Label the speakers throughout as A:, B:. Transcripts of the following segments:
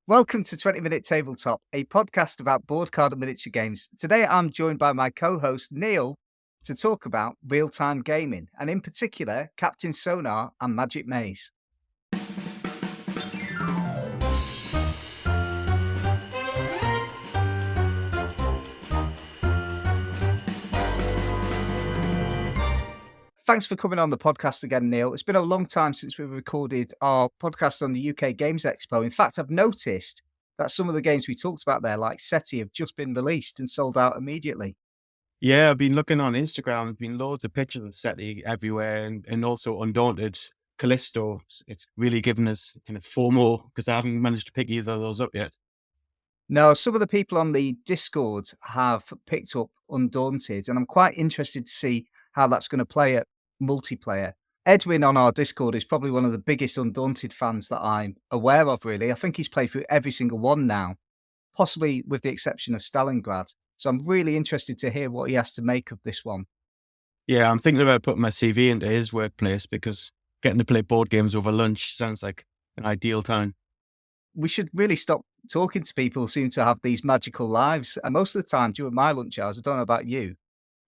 A: Welcome to 20 Minute Tabletop, a podcast about board card and miniature games. Today I'm joined by my co-host Neil to talk about real-time gaming, and in particular, Captain Sonar and Magic Maze. Thanks for coming on the podcast again, Neil. It's been a long time since we recorded our podcast on the UK Games Expo. In fact, I've noticed that some of the games we talked about there, like Seti, have just been released and sold out immediately.
B: Yeah, I've been looking on Instagram. There's been loads of pictures of Seti everywhere, and also Undaunted, Callisto. It's really given us kind of FOMO because I haven't managed to pick either of those up yet.
A: No, some of the people on the Discord have picked up Undaunted, and I'm quite interested to see how that's going to play at multiplayer. Edwin on our Discord is probably one of the biggest Undaunted fans that I'm aware of, really. I think he's played through every single one now, possibly with the exception of Stalingrad. So I'm really interested to hear what he has to make of this one.
B: Yeah, I'm thinking about putting my CV into his workplace because getting to play board games over lunch sounds like an ideal time.
A: We should really stop talking to people who seem to have these magical lives. And most of the time during my lunch hours, I don't know about you,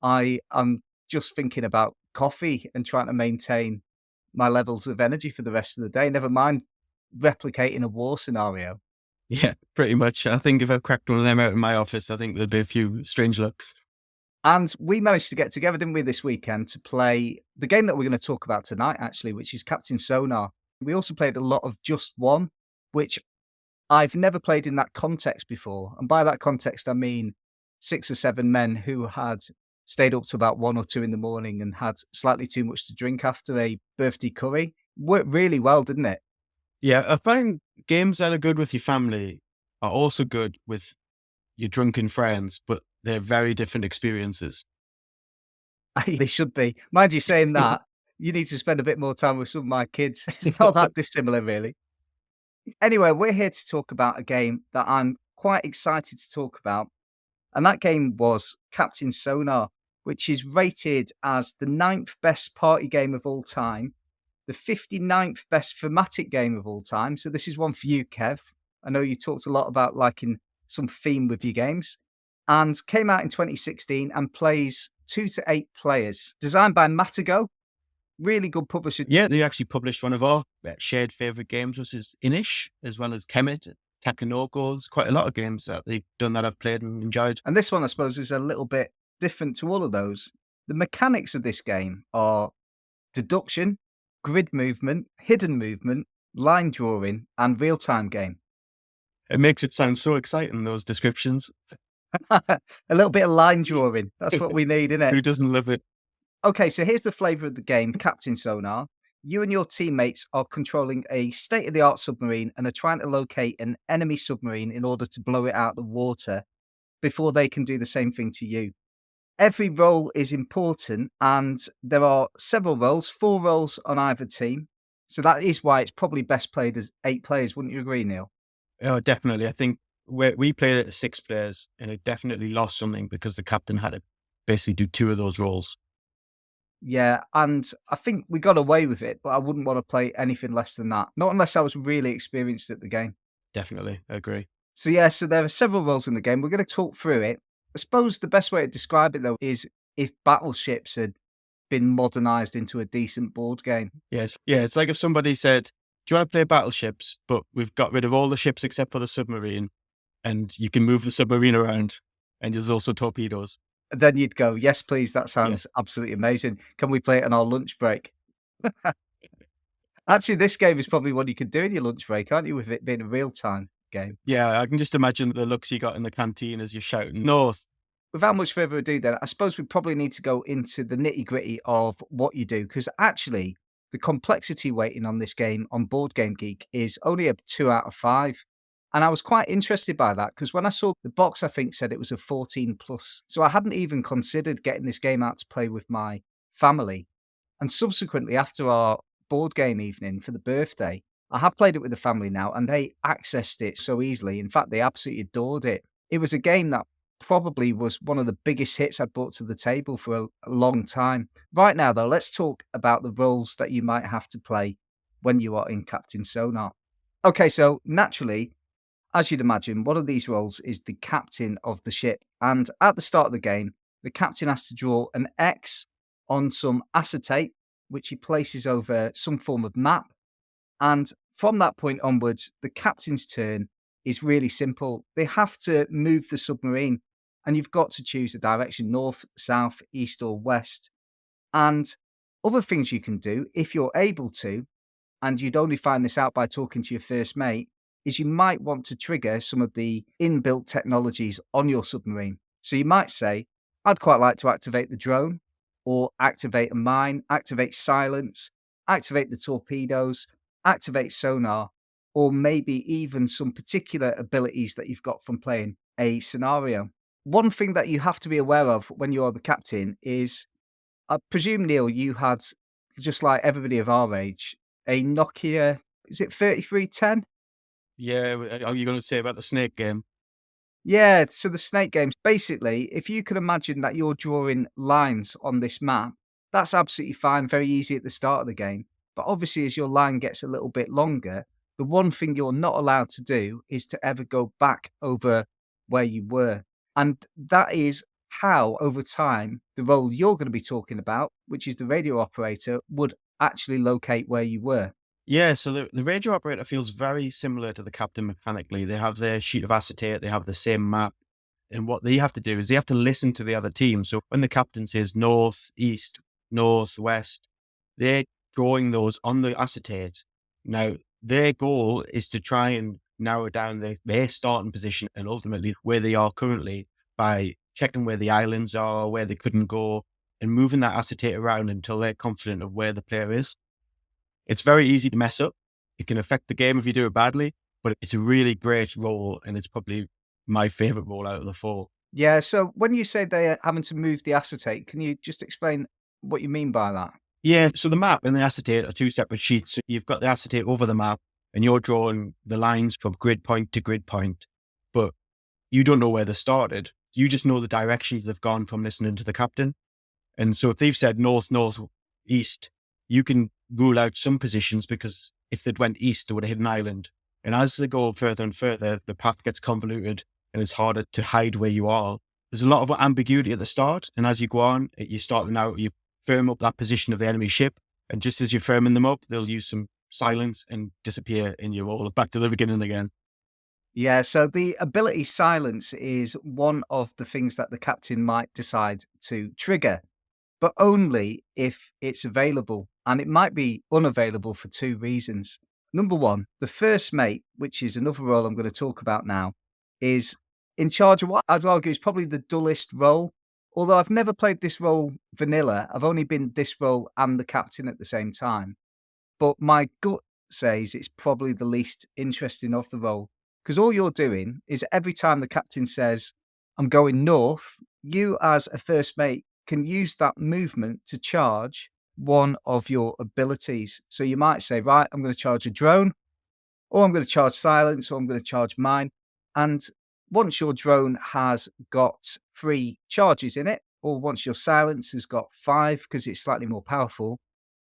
A: I am just thinking about coffee and trying to maintain my levels of energy for the rest of the day, never mind replicating a war scenario.
B: Yeah, pretty much. I think if I cracked one of them out in my office, I think there'd be a few strange looks.
A: And we managed to get together, didn't we, this weekend to play the game that we're going to talk about tonight, actually, which is Captain Sonar. We also played a lot of Just One, which I've never played in that context before. And by that context, I mean 6 or 7 men who had stayed up to about 1 or 2 in the morning and had slightly too much to drink after a birthday curry. Worked really well, didn't it?
B: Yeah, I find games that are good with your family are also good with your drunken friends, but they're very different experiences.
A: They should be. Mind you saying that, you need to spend a bit more time with some of my kids. It's not that dissimilar, really. Anyway, we're here to talk about a game that I'm quite excited to talk about. And that game was Captain Sonar, which is rated as the 9th best party game of all time, the 59th best thematic game of all time. So this is one for you, Kev. I know you talked a lot about liking some theme with your games. And came out in 2016 and plays 2 to 8 players. Designed by Matago, really good publisher.
B: Yeah, they actually published one of our shared favorite games, which is Inish, as well as Kemet, Takanokos, quite a lot of games that they've done that I've played and enjoyed.
A: And this one, I suppose, is a little bit different to all of those. The mechanics of this game are deduction, grid movement, hidden movement, line drawing, and real-time game.
B: It makes it sound so exciting, those descriptions.
A: A little bit of line drawing. That's what we need, isn't
B: Who
A: it?
B: doesn't love it?
A: Okay, so here's the flavour of the game, Captain Sonar. You and your teammates are controlling a state-of-the-art submarine and are trying to locate an enemy submarine in order to blow it out of the water before they can do the same thing to you. Every role is important, and there are several roles, 4 roles on either team. So that is why it's probably best played as 8 players, wouldn't you agree, Neil?
B: Oh, definitely. I think we played it as 6 players, and it definitely lost something because the captain had to basically do 2 of those roles.
A: Yeah, and I think we got away with it, but I wouldn't want to play anything less than that. Not unless I was really experienced at the game.
B: Definitely, I agree.
A: So yeah, so there are several roles in the game. We're going to talk through it. I suppose the best way to describe it, though, is if Battleships had been modernized into a decent board game.
B: Yes, yeah. It's like if somebody said, "Do you want to play Battleships?" But we've got rid of all the ships except for the submarine, and you can move the submarine around, and there's also torpedoes.
A: Then you'd go, yes, please. That sounds
B: Yes.
A: absolutely amazing. Can we play it on our lunch break? Actually, this game is probably one you could do in your lunch break, aren't you, with it being a real-time game?
B: Yeah, I can just imagine the looks you got in the canteen as you're shouting north.
A: Without much further ado, then, I suppose we probably need to go into the nitty-gritty of what you do, because actually, the complexity weighting on this game on Board Game Geek is only a 2 out of 5. And I was quite interested by that because when I saw the box, I think said it was a 14 plus. So I hadn't even considered getting this game out to play with my family. And subsequently, after our board game evening for the birthday, I have played it with the family now and they accessed it so easily. In fact, they absolutely adored it. It was a game that probably was one of the biggest hits I'd brought to the table for a long time. Right now, though, let's talk about the roles that you might have to play when you are in Captain Sonar. Okay, so naturally, As you'd imagine, one of these roles is the captain of the ship. And at the start of the game, the captain has to draw an X on some acetate, which he places over some form of map. And from that point onwards, the captain's turn is really simple. They have to move the submarine, and you've got to choose a direction: north, south, east, or west. And other things you can do, if you're able to, and you'd only find this out by talking to your first mate, is you might want to trigger some of the inbuilt technologies on your submarine. So you might say, I'd quite like to activate the drone, or activate a mine, activate silence, activate the torpedoes, activate sonar, or maybe even some particular abilities that you've got from playing a scenario. One thing that you have to be aware of when you're the captain is, I presume, Neil, you had, just like everybody of our age, a Nokia, is it 3310?
B: Yeah, are you going to say about the snake game?
A: Yeah, so the snake games, basically, if you can imagine that you're drawing lines on this map, that's absolutely fine, very easy at the start of the game. But obviously, as your line gets a little bit longer, the one thing you're not allowed to do is to ever go back over where you were. And that is how, over time, the role you're going to be talking about, which is the radio operator, would actually locate where you were.
B: Yeah, so the radio operator feels very similar to the captain mechanically. They have their sheet of acetate, they have the same map. And what they have to do is they have to listen to the other team. So when the captain says north, east, north, west, they're drawing those on the acetate. Now, their goal is to try and narrow down their starting position and ultimately where they are currently by checking where the islands are, where they couldn't go, and moving that acetate around until they're confident of where the player is. It's very easy to mess up. It can affect the game if you do it badly, but it's a really great role, and it's probably my favorite role out of the four.
A: Yeah, so when you say they're having to move the acetate, can you just explain what you mean by that?
B: Yeah, so the map and the acetate are two separate sheets. So you've got the acetate over the map, and you're drawing the lines from grid point to grid point, but you don't know where they started. You just know the directions they've gone from listening to the captain. And so if they've said north, north, east, you can rule out some positions because if they'd went east, they would have hit an island. And as they go further and further, the path gets convoluted and it's harder to hide where you are. There's a lot of ambiguity at the start. And as you go on, you start now, you firm up that position of the enemy ship. And just as you're firming them up, they'll use some silence and disappear and you're all back to the beginning again.
A: Yeah, so the ability silence is one of the things that the captain might decide to trigger, but only if it's available. And it might be unavailable for two reasons. Number one, the first mate, which is another role I'm going to talk about now, is in charge of what I'd argue is probably the dullest role. Although I've never played this role vanilla, I've only been this role and the captain at the same time. But my gut says it's probably the least interesting of the role. Because all you're doing is every time the captain says, I'm going north, you as a first mate can use that movement to charge one of your abilities. So you might say, right, I'm going to charge a drone, or I'm going to charge silence, or I'm going to charge mine. And once your drone has got 3 charges in it, or once your silence has got 5 because it's slightly more powerful,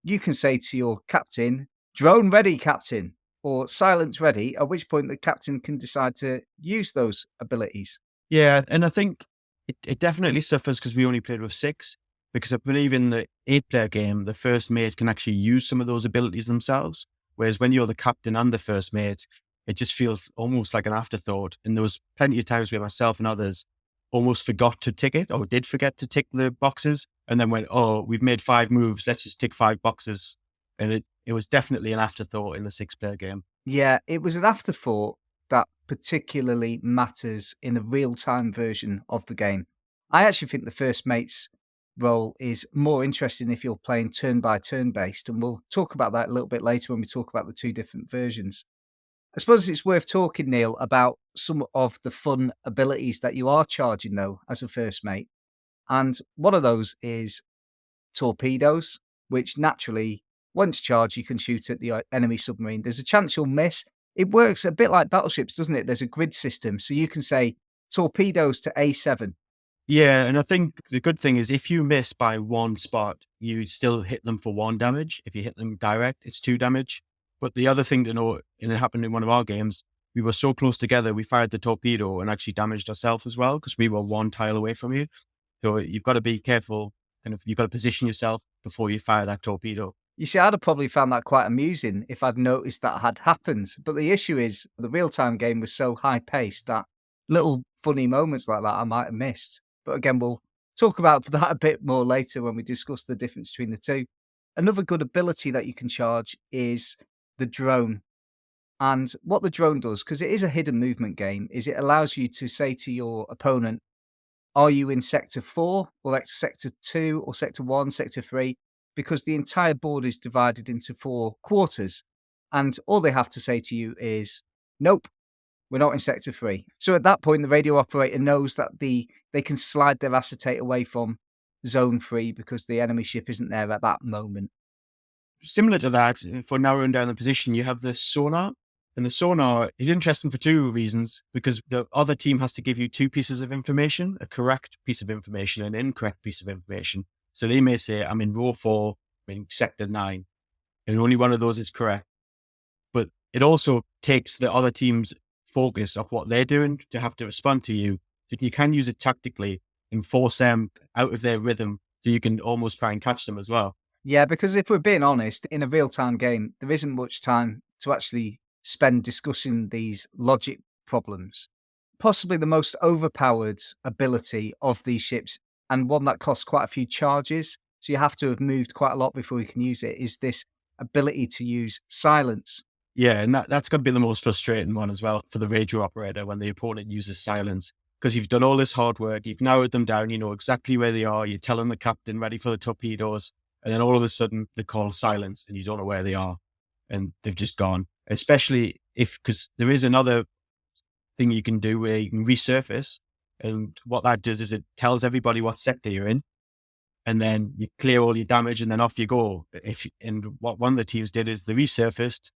A: you can say to your captain, drone ready, captain, or silence ready, at which point the captain can decide to use those abilities.
B: Yeah, and I think it definitely suffers because we only played with 6. Because I believe in the 8-player game, the first mate can actually use some of those abilities themselves. Whereas when you're the captain and the first mate, it just feels almost like an afterthought. And there was plenty of times where myself and others almost forgot to tick it or did forget to tick the boxes and then went, oh, we've made 5 moves. Let's just tick 5 boxes. And it was definitely an afterthought in the 6-player game.
A: Yeah, it was an afterthought that particularly matters in a real-time version of the game. I actually think the first mate's role is more interesting if you're playing turn by turn based, and we'll talk about that a little bit later when we talk about the 2 different versions. I suppose it's worth talking, Neil, about some of the fun abilities that you are charging though as a first mate. And one of those is torpedoes, which naturally, once charged, you can shoot at the enemy submarine. There's a chance you'll miss. It works a bit like Battleships, doesn't it? There's a grid system, so you can say torpedoes to A7.
B: Yeah, and I think the good thing is if you miss by 1 spot, you still hit them for 1 damage. If you hit them direct, it's 2 damage. But the other thing to note, and it happened in one of our games, we were so close together, we fired the torpedo and actually damaged ourselves as well because we were one tile away from you. So you've got to be careful. Kind of, you've got to position yourself before you fire that torpedo.
A: You see, I'd have probably found that quite amusing if I'd noticed that had happened. But the issue is the real-time game was so high-paced that little funny moments like that I might have missed. But again, we'll talk about that a bit more later when we discuss the difference between the two. Another good ability that you can charge is the drone. And what the drone does, because it is a hidden movement game, is it allows you to say to your opponent, are you in sector 4 or sector 2 or sector 1, sector 3? Because the entire board is divided into 4 quarters. And all they have to say to you is, nope, we're not in sector 3. So at that point, the radio operator knows that they can slide their acetate away from zone 3 because the enemy ship isn't there at that moment.
B: Similar to that, for narrowing down the position, you have the sonar. And the sonar is interesting for two reasons, because the other team has to give you two pieces of information, a correct piece of information and an incorrect piece of information. So they may say, I'm in row 4, I'm in sector 9, and only one of those is correct. But it also takes the other team's focus of what they're doing to have to respond to you. So you can use it tactically and force them out of their rhythm so you can almost try and catch them as well.
A: Yeah, because if we're being honest, in a real-time game, there isn't much time to actually spend discussing these logic problems. Possibly the most overpowered ability of these ships, and one that costs quite a few charges, so you have to have moved quite a lot before you can use it, is this ability to use silence.
B: Yeah, and that's got to be the most frustrating one as well for the radio operator when the opponent uses silence. Because you've done all this hard work, you've narrowed them down, you know exactly where they are, you're telling the captain ready for the torpedoes, and then all of a sudden they call silence and you don't know where they are and they've just gone. Especially because there is another thing you can do where you can resurface. And what that does is it tells everybody what sector you're in. And then you clear all your damage and then off you go. And what one of the teams did is they resurfaced,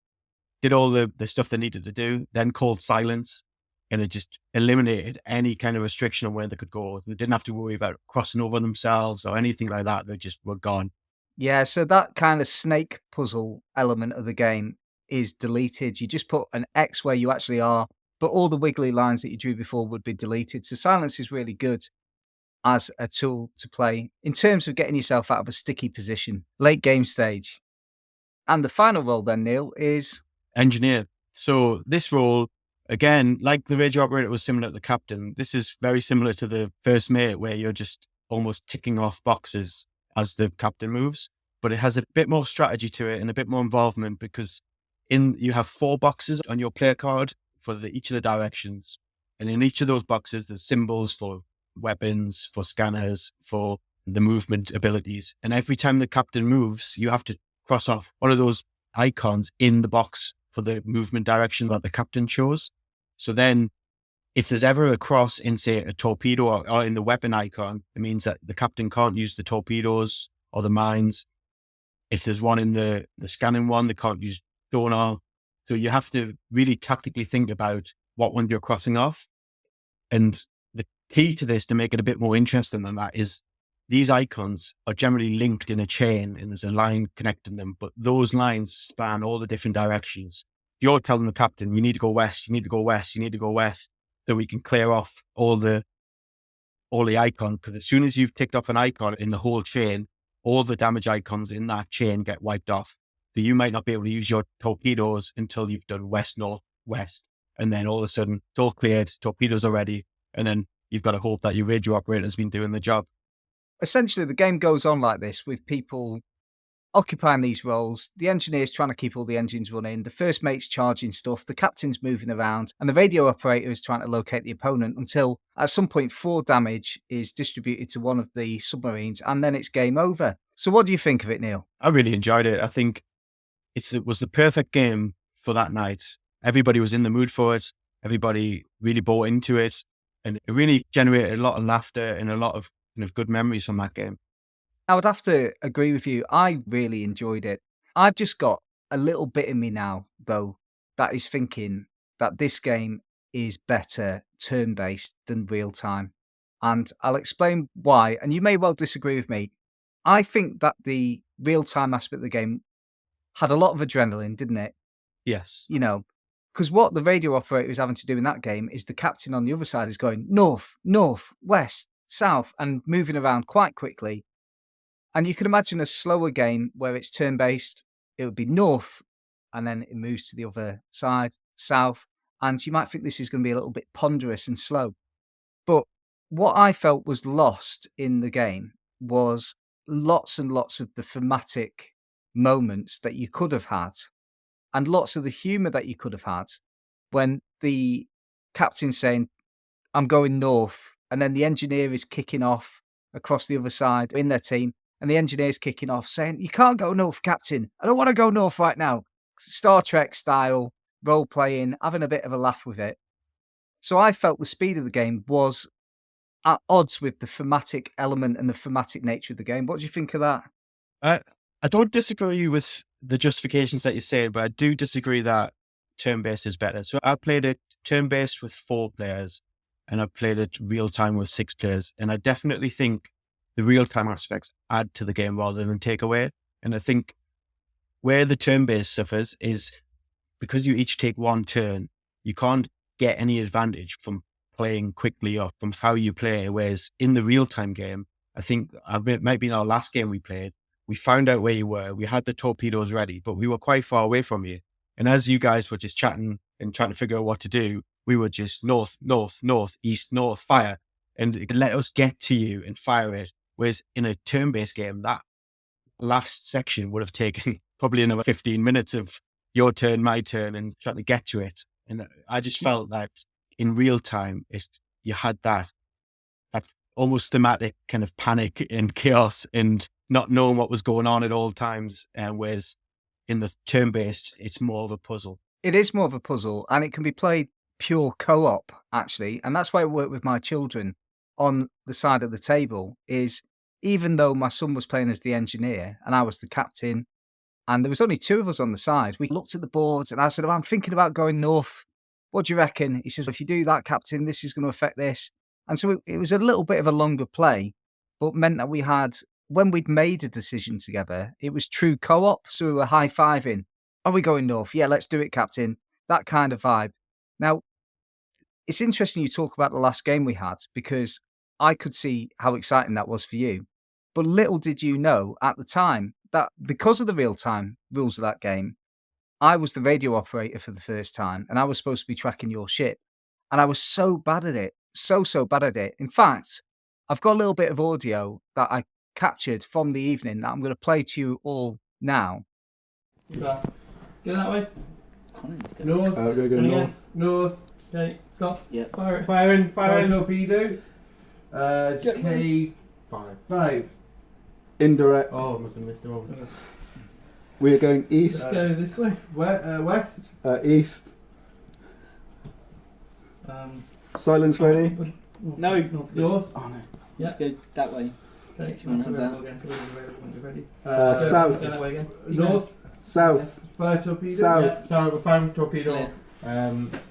B: did all the stuff they needed to do, then called silence. And it just eliminated any kind of restriction on where they could go. They didn't have to worry about crossing over themselves or anything like that. They just were gone.
A: Yeah, so that kind of snake puzzle element of the game is deleted. You just put an X where you actually are, but all the wiggly lines that you drew before would be deleted. So silence is really good as a tool to play in terms of getting yourself out of a sticky position, late game stage. And the final role then, Neil, is
B: Engineer. So this role, again, like the radio operator was similar to the captain, this is very similar to the first mate where you're just almost ticking off boxes as the captain moves, but it has a bit more strategy to it and a bit more involvement because you have 4 boxes on your player card for each of the directions. And in each of those boxes, there's symbols for weapons, for scanners, for the movement abilities. And every time the captain moves, you have to cross off one of those icons in the box for the movement direction that the captain chose. So then if there's ever a cross in, say, a torpedo or in the weapon icon, it means that the captain can't use the torpedoes or the mines. If there's one in the scanning one, they can't use sonar. So you have to really tactically think about what one you're crossing off. And the key to this, to make it a bit more interesting than that, is these icons are generally linked in a chain and there's a line connecting them, but those lines span all the different directions. If you're telling the captain, you need to go west, you need to go west, you need to go west, so we can clear off all the icons, because as soon as you've ticked off an icon in the whole chain, all the damage icons in that chain get wiped off. So you might not be able to use your torpedoes until you've done west, north, west. And then all of a sudden, it's all cleared, torpedoes are ready. And then you've got to hope that your radio operator has been doing the job.
A: essentially the game goes on like this with people occupying these roles, the engineer's trying to keep all the engines running, the first mate's charging stuff, the captain's moving around, and the radio operator is trying to locate the opponent until at some point 4 damage is distributed to one of the submarines, and then it's game over. So what do you think of it, Neil?
B: I really enjoyed it. I think it was the perfect game for that night. Everybody was in the mood for it. Everybody really bought into it, and it really generated a lot of laughter and a lot of good memories from that game.
A: I would have to agree with you. I really enjoyed it. I've just got a little bit in me now, though, that is thinking that this game is better turn-based than real-time. And I'll explain why, and you may well disagree with me. I think that the real-time aspect of the game had a lot of adrenaline, didn't it?
B: Yes.
A: You know, Because what the radio operator is having to do in that game is the captain on the other side is going north, north, west, south, and moving around quite quickly. And you can imagine a slower game where it's turn-based. It would be north, and then it moves to the other side, south. And you might think this is going to be a little bit ponderous and slow. But what I felt was lost in the game was lots and lots of the thematic moments that you could have had, and lots of the humor that you could have had when the captain's saying, I'm going north, and then the engineer is kicking off across the other side in their team, and the engineer's kicking off saying, you can't go north, captain. I don't want to go north right now. Star Trek style, role playing, having a bit of a laugh with it. So I felt the speed of the game was at odds with the thematic element and the thematic nature of the game. What do you think of that?
B: I don't disagree with the justifications that you say, but I do disagree that turn-based is better. So I played it turn-based with 4 players, and I played it real-time with 6 players. And I definitely think the real-time aspects add to the game rather than take away. And I think where the turn-based suffers is because you each take 1 turn, you can't get any advantage from playing quickly or from how you play. Whereas in the real-time game, I think it might be in our last game we played, we found out where you were. We had the torpedoes ready, but we were quite far away from you. And as you guys were just chatting and trying to figure out what to do, we were just north, north, north, east, north, fire. And it let us get to you and fire it. Whereas in a turn-based game, that last section would have taken probably another 15 minutes of your turn, my turn, and trying to get to it. And I just felt that in real time, you had that almost thematic kind of panic and chaos and not knowing what was going on at all times. Whereas in the turn-based, it's more of a puzzle.
A: It is more of a puzzle, and it can be played pure co-op, actually. And that's why I work with my children on the side of the table, is even though my son was playing as the engineer and I was the captain, and there was only 2 of us on the side, we looked at the boards and I said, I'm thinking about going north. What do you reckon? He says, if you do that, captain, this is going to affect this. And so it was a little bit of a longer play, but meant that we had, when we'd made a decision together, it was true co-op. So we were high-fiving. Are we going north? Yeah, let's do it, captain. That kind of vibe. Now, it's interesting you talk about the last game we had, because I could see how exciting that was for you. But little did you know at the time that because of the real-time rules of that game, I was the radio operator for the first time, and I was supposed to be tracking your ship. And I was so bad at it, so bad at it. In fact, I've got a little bit of audio that I captured from the evening that I'm going to play to you all now.
C: Go that way.
D: North.
C: We're going to go north.
D: North.
C: Okay, stop.
E: Yeah.
C: Fire it.
D: Fire
C: Fire.
D: torpedo. K5.
F: Indirect.
C: Oh, I must have missed it all.
F: We are going east.
C: Let's go this way.
D: West.
F: East. Silence ready.
E: No.
D: North.
F: Oh no.
C: Yeah.
E: Let's go that way.
C: Okay,
E: You wanna have that?
C: again. We're ready.
F: South.
C: Go that way again.
D: North.
F: South.
D: Fire torpedo.
F: South.
C: Yeah.
D: So fire torpedo.
E: Clear.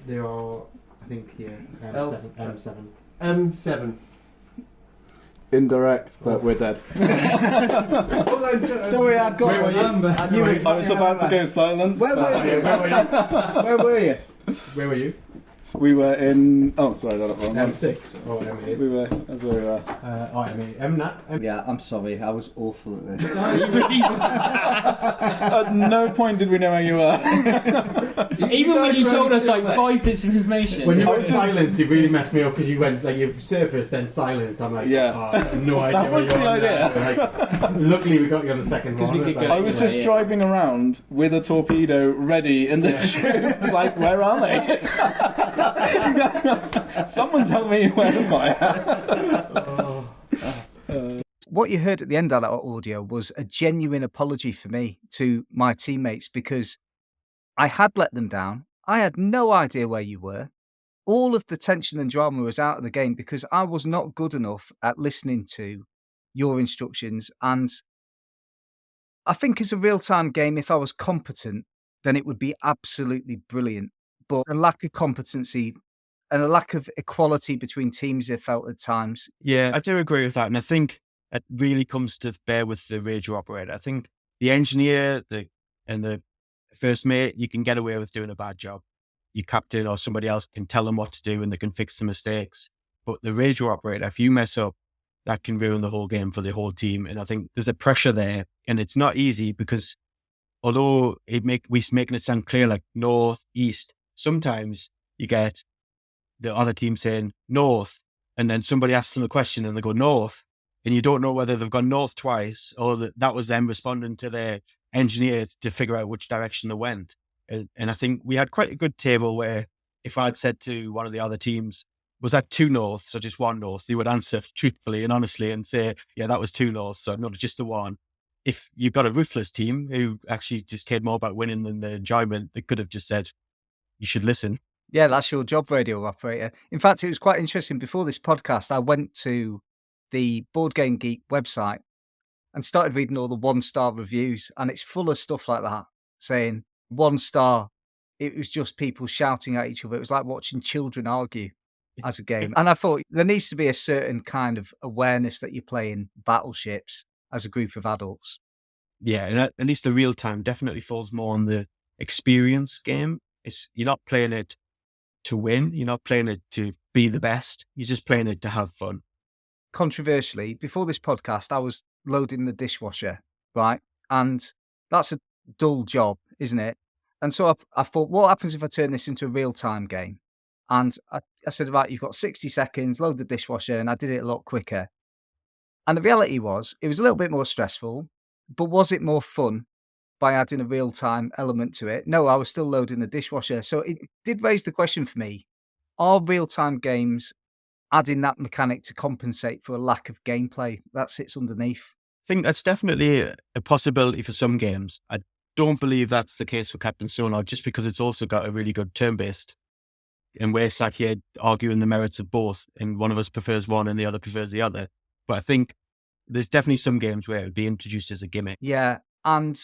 D: They are, I think, here.
C: M7.
D: M7.
F: Indirect, but we're dead.
D: Sorry,
F: I'd got
C: Where were you?
F: I was about to go silence.
D: Where were you? Where were you?
C: Where were you?
F: We were in. Oh, sorry, I got it wrong.
D: M6 or M8.
F: We were. That's where we were.
D: M8. M9.
A: Yeah, I'm sorry. I was awful at this.
F: At no point did we know where you were.
E: Even when you told us like 5 bits of information.
D: When you went silence, it really messed me up because you went like you surfaced then silence. I'm like,
F: Yeah.
D: I have no idea.
F: That was
D: where you
F: the
D: are
F: idea.
D: now. Like, luckily, we got you on the second
E: 'Cause
D: one.
E: we could
D: It's
E: go
D: like-
F: I was
E: Anyway,
F: just
E: yeah.
F: driving around with a torpedo ready in the ship. Like, where are they? Someone tell me where to fire.
A: What you heard at the end of that audio was a genuine apology for me to my teammates, because I had let them down. I had no idea where you were. All of the tension and drama was out of the game because I was not good enough at listening to your instructions. And I think as a real-time game, if I was competent, then it would be absolutely brilliant. But a lack of competency and a lack of equality between teams, I felt at times.
B: Yeah, I do agree with that. And I think it really comes to bear with the radio operator. I think the engineer and the first mate, you can get away with doing a bad job. your captain or somebody else can tell them what to do and they can fix the mistakes. But the radio operator, if you mess up, that can ruin the whole game for the whole team. And I think there's a pressure there, and it's not easy because although we're making it sound clear like north, east, sometimes you get the other team saying north, and then somebody asks them a question and they go north, and you don't know whether they've gone north twice or that was them responding to their engineer to figure out which direction they went. And I think we had quite a good table where if I'd said to one of the other teams, was that two norths or just one north? They would answer truthfully and honestly and say, yeah, that was two norths, so not just the one. If you've got a ruthless team who actually just cared more about winning than the enjoyment, they could have just said, you should listen.
A: Yeah, that's your job, radio operator. In fact, it was quite interesting. Before this podcast, I went to the Board Game Geek website and started reading all the 1-star reviews, and it's full of stuff like that, saying 1 star. It was just people shouting at each other. It was like watching children argue as a game. And I thought there needs to be a certain kind of awareness that you're playing Battleships as a group of adults.
B: Yeah, and at least the real time definitely falls more on the experience game. You're not playing it to win. You're not playing it to be the best. You're just playing it to have fun.
A: Controversially, before this podcast, I was loading the dishwasher, right? And that's a dull job, isn't it? And so I thought, what happens if I turn this into a real-time game? And I said, right, you've got 60 seconds, load the dishwasher, and I did it a lot quicker. And the reality was, it was a little bit more stressful, but was it more fun by adding a real-time element to it? No, I was still loading the dishwasher. So it did raise the question for me, are real-time games adding that mechanic to compensate for a lack of gameplay that sits underneath?
B: I think that's definitely a possibility for some games. I don't believe that's the case for Captain Sonar, just because it's also got a really good turn-based. And we're sat here arguing the merits of both, and one of us prefers one and the other prefers the other. But I think there's definitely some games where it would be introduced as a gimmick.
A: Yeah, and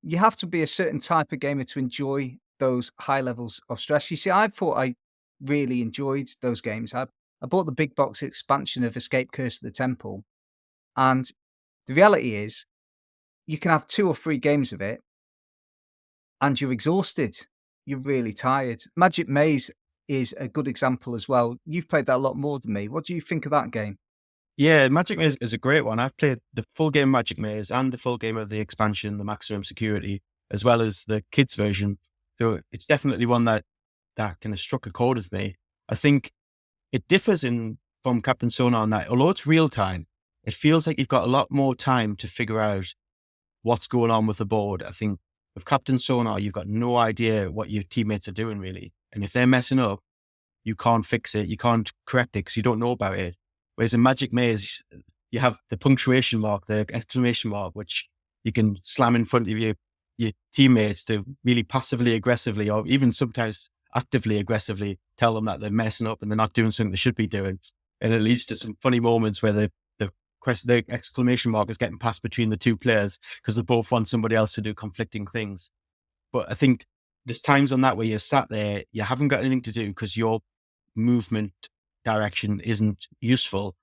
A: you have to be a certain type of gamer to enjoy those high levels of stress. You see, I thought I really enjoyed those games. I bought the big box expansion of Escape Curse of the Temple, and the reality is you can have 2 or 3 games of it and you're exhausted. You're really tired. Magic Maze is a good example as well. You've played that a lot more than me. What do you think of that game?
B: Yeah, Magic Maze is a great one. I've played the full game Magic Maze and the full game of the expansion, the maximum security, as well as the kids version. So it's definitely one that kind of struck a chord with me. I think it differs from Captain Sonar in that, although it's real time, it feels like you've got a lot more time to figure out what's going on with the board. I think with Captain Sonar, you've got no idea what your teammates are doing really. And if they're messing up, you can't fix it. You can't correct it because you don't know about it. Whereas in Magic Maze, you have the punctuation mark, the exclamation mark, which you can slam in front of your teammates to really passively aggressively, or even sometimes actively aggressively tell them that they're messing up and they're not doing something they should be doing. And it leads to some funny moments where the exclamation mark is getting passed between the two players because they both want somebody else to do conflicting things. But I think there's times on that where you're sat there, you haven't got anything to do because your movement direction isn't useful,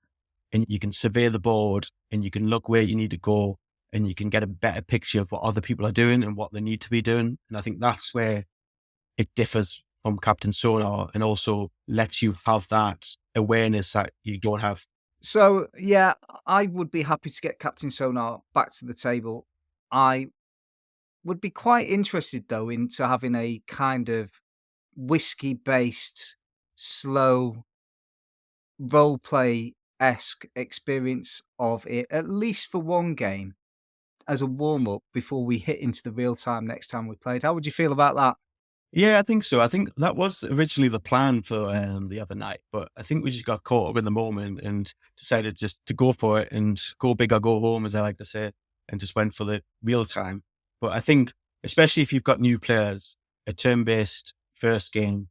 B: and you can survey the board and you can look where you need to go and you can get a better picture of what other people are doing and what they need to be doing. And I think that's where it differs from Captain Sonar and also lets you have that awareness that you don't have.
A: So, yeah, I would be happy to get Captain Sonar back to the table. I would be quite interested, though, into having a kind of whiskey-based, slow, role-play-esque experience of it, at least for one game, as a warm-up before we hit into the real time next time we played. How would you feel about that?
B: Yeah, I think so. I think that was originally the plan for the other night, but I think we just got caught up in the moment and decided just to go for it and go big or go home, as I like to say, and just went for the real time. But I think, especially if you've got new players, a turn-based first game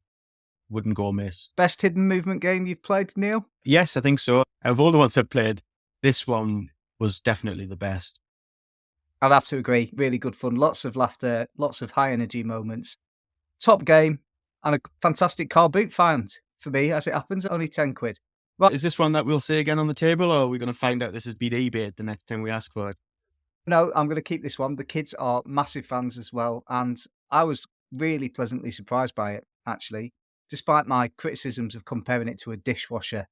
B: wouldn't go amiss.
A: Best hidden movement game you've played, Neil?
B: Yes, I think so. Out of all the ones I've played, this one was definitely the best.
A: I'd have to agree. Really good fun. Lots of laughter, lots of high energy moments. Top game and a fantastic car boot find for me, as it happens, only 10 quid.
B: Right. Is this one that we'll see again on the table, or are we going to find out this has been eBay the next time we ask for it?
A: No, I'm going to keep this one. The kids are massive fans as well, and I was really pleasantly surprised by it. actually, despite my criticisms of comparing it to a dishwasher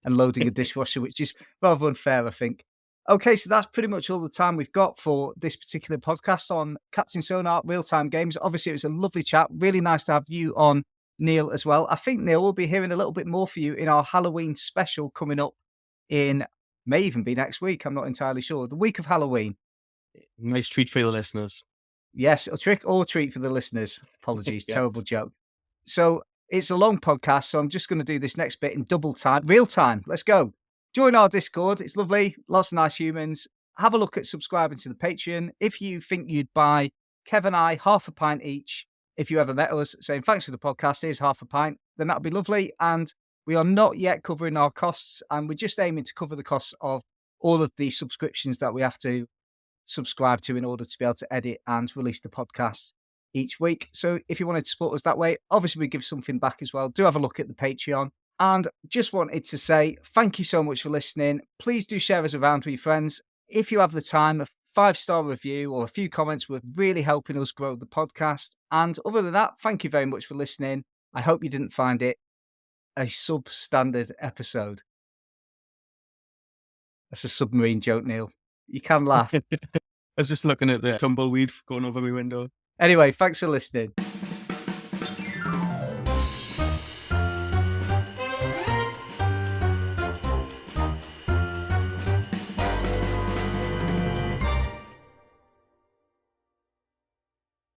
A: and loading a dishwasher, which is rather unfair, I think. Okay, so that's pretty much all the time we've got for this particular podcast on Captain Sonar Real-Time Games. Obviously, it was a lovely chat. Really nice to have you on, Neil, as well. I think, Neil, we'll be hearing a little bit more for you in our Halloween special coming up in, may even be next week. I'm not entirely sure. The week of Halloween.
B: Nice treat for the listeners.
A: Yes, a trick or treat for the listeners. Apologies,
B: Yeah.
A: terrible joke. So it's a long podcast, so I'm just going to do this next bit in double time. Real time, let's go. Join our Discord. It's lovely. Lots of nice humans. Have a look at subscribing to the Patreon. If you think you'd buy Kev and I half a pint each, if you ever met us saying thanks for the podcast, here's half a pint, then that'd be lovely. And we are not yet covering our costs, and we're just aiming to cover the costs of all of the subscriptions that we have to subscribe to in order to be able to edit and release the podcast each week. So if you wanted to support us that way, obviously we give something back as well. Do have a look at the Patreon. And just wanted to say thank you so much for listening. Please do share us around with your friends. If you have the time, a 5-star review or a few comments would really helping us grow the podcast. And other than that, thank you very much for listening. I hope you didn't find it a substandard episode. That's a submarine joke, Neil. You can laugh.
B: I was just looking at the tumbleweed going over my window.
A: Anyway, thanks for listening.